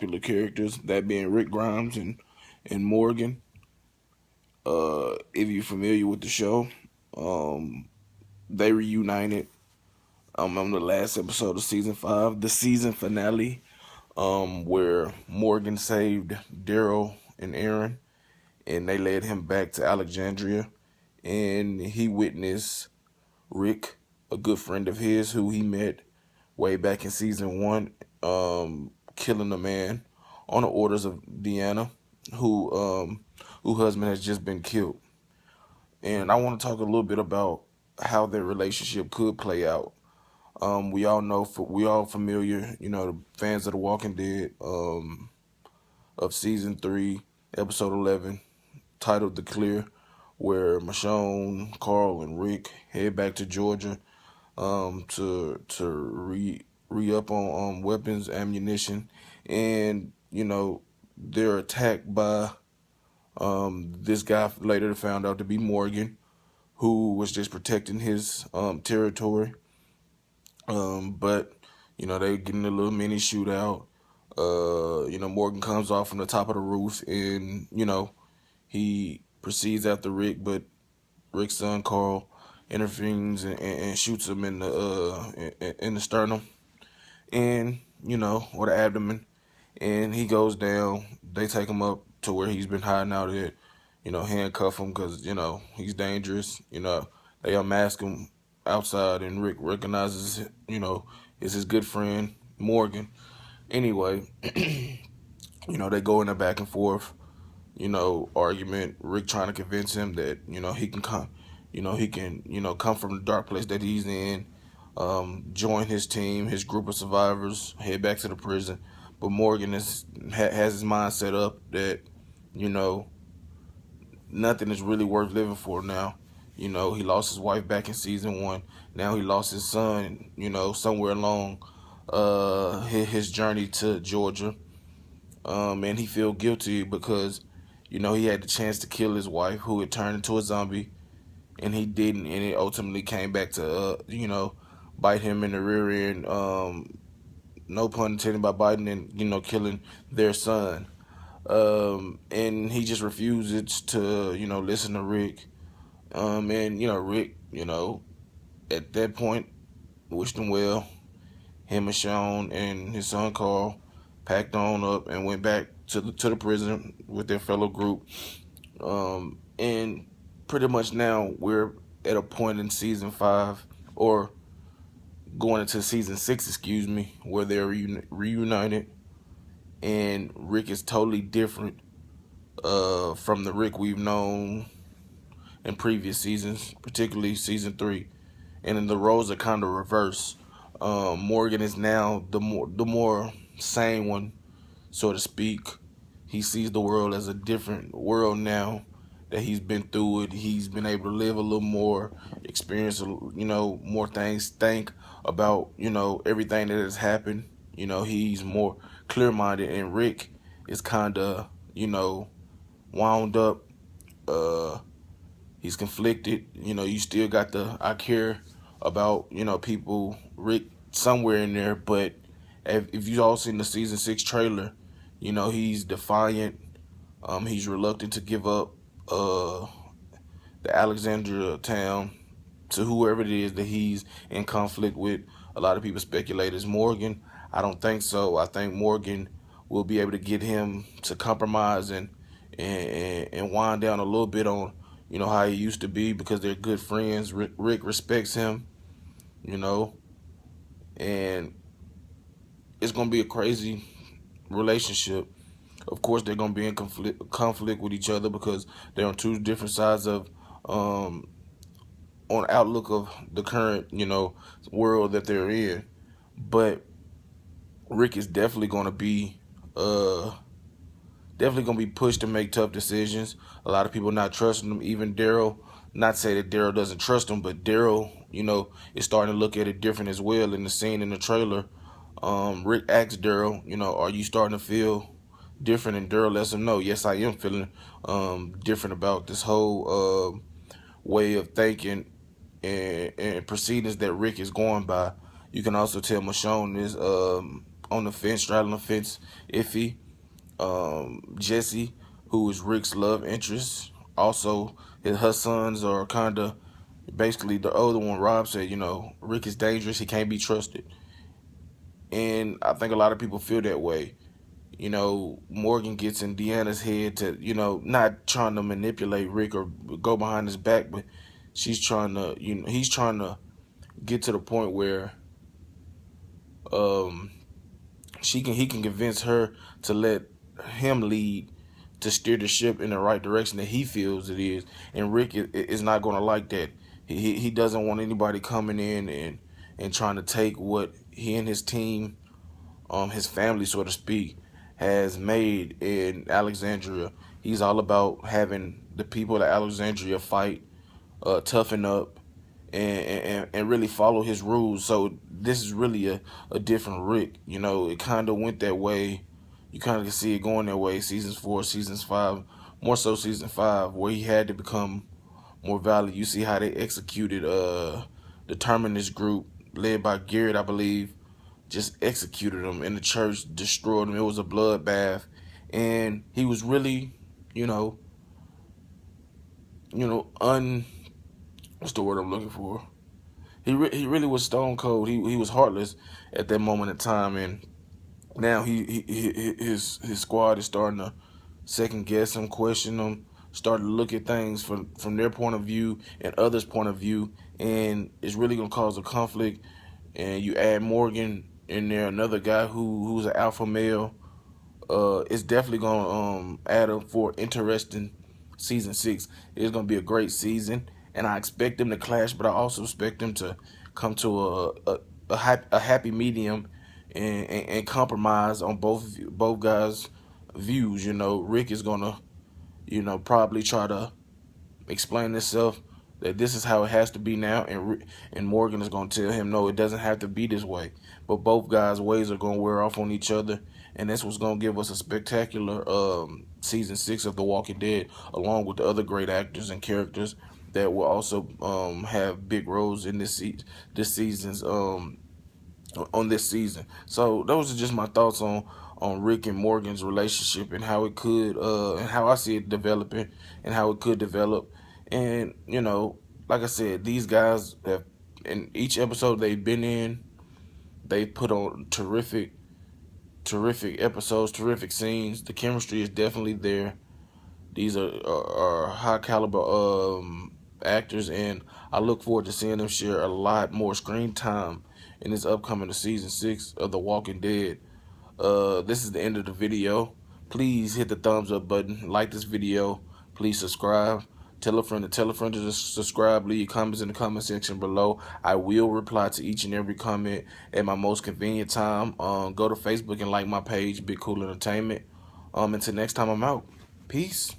popular characters, that being Rick Grimes and Morgan. If you're familiar with the show, um, they reunited on the last episode of season 5, the season finale, where Morgan saved Daryl and Aaron, and they led him back to Alexandria, and he witnessed Rick, a good friend of his who he met way back in season 1, killing a man on the orders of Deanna, who husband has just been killed. And I want to talk a little bit about how their relationship could play out. We all know, we all familiar, the fans of The Walking Dead, of season 3, episode 11, titled "The Clear," where Michonne, Carl, and Rick head back to Georgia, to re up on weapons, ammunition, and they're attacked by this guy later found out to be Morgan, who was just protecting his territory. But they get in a little mini shootout. Morgan comes off from the top of the roof, and he proceeds after Rick, but Rick's son Carl intervenes and shoots him in the sternum, and or the abdomen, and he goes down. They take him up to where he's been hiding out at, handcuff him because he's dangerous. They unmask him outside, and Rick recognizes is his good friend Morgan. Anyway, they go in a back and forth, argument. Rick trying to convince him that he can come, come from the dark place that he's in, join his team, his group of survivors, head back to the prison. But Morgan has his mind set up that nothing is really worth living for now. He lost his wife back in season 1. Now he lost his son, somewhere along his journey to Georgia. And he feel guilty because he had the chance to kill his wife, who had turned into a zombie, and he didn't, and it ultimately came back to bite him in the rear end. No pun intended, by biting and killing their son. And he just refuses to listen to Rick. And Rick, at that point, wished him well. Him and Sean and his son Carl packed on up and went back to the prison with their fellow group. And pretty much now we're at a point in season 5, or going into season 6, excuse me, where they're reunited, and Rick is totally different from the Rick we've known in previous seasons, particularly season 3. And then the roles are kind of reversed. Morgan is now the more sane one, so to speak. He sees the world as a different world now that he's been through it. He's been able to live a little more, experience more things, think about everything that has happened. He's more clear-minded, and Rick is kind of wound up. He's conflicted. You still got the I care about people, Rick, somewhere in there, but if you all seen the season 6 trailer, he's defiant. He's reluctant to give up the Alexandria town to whoever it is that he's in conflict with. A lot of people speculate it's Morgan. I don't think so. I think Morgan will be able to get him to compromise and wind down a little bit on how he used to be, because they're good friends. Rick respects him, and it's gonna be a crazy relationship. Of course, they're gonna be in conflict with each other because they're on two different sides of on outlook of the current world that they're in. But Rick is definitely gonna be pushed to make tough decisions. A lot of people not trusting him. Even Daryl, not say that Daryl doesn't trust him, but Daryl, is starting to look at it different as well. In the scene in the trailer, Rick asks Daryl, are you starting to feel different? And Daryl lets him know, yes, I am feeling different about this whole way of thinking and proceedings that Rick is going by. You can also tell Michonne is on the fence, straddling the fence, iffy. Jesse, who is Rick's love interest, also her sons are kind of basically the older one. Rob said, Rick is dangerous. He can't be trusted, and I think a lot of people feel that way. Morgan gets in Deanna's head to, not trying to manipulate Rick or go behind his back, but she's trying to, he's trying to get to the point where um he can convince her to let him lead, to steer the ship in the right direction that he feels it is. And Rick is not going to like that. He doesn't want anybody coming in and trying to take what he and his team, his family, so to speak, has made in Alexandria. He's all about having the people of Alexandria fight, toughen up, and really follow his rules. So this is really a different Rick. It kind of went that way. You kind of can see it going that way. Seasons 4, seasons 5, more so season 5, where he had to become more violent. You see how they executed the Terminus group led by Garrett, I believe, just executed them in the church, destroyed them. It was a bloodbath, and he was really, what's the word I'm looking for? He really was stone cold. He was heartless at that moment in time, and now his squad is starting to second guess him, question him, start to look at things from their point of view and others' point of view, and it's really gonna cause a conflict. And you add Morgan in there, another guy who's an alpha male. It's definitely gonna add up for interesting season 6. It's gonna be a great season, and I expect them to clash, but I also expect them to come to a happy medium and compromise on both guys' views. Rick is gonna probably try to explain himself that this is how it has to be now, and Morgan is going to tell him, no, it doesn't have to be this way. But both guys' ways are going to wear off on each other, and that's what's going to give us a spectacular season 6 of The Walking Dead, along with the other great actors and characters that will also have big roles in this season's on this season. So those are just my thoughts on Rick and Morgan's relationship and how it could and how I see it developing and how it could develop. And like I said, these guys have, in each episode they've been in, they put on terrific episodes, terrific scenes. The chemistry is definitely there. These are high caliber actors, and I look forward to seeing them share a lot more screen time in this upcoming season 6 of The Walking Dead. This is the end of the video. Please hit the thumbs up button, like this video, please subscribe, tell a friend to subscribe, leave your comments in the comment section below. I will reply to each and every comment at my most convenient time. Go to Facebook and like my page, Big Cool Entertainment. Until next time, I'm out. Peace.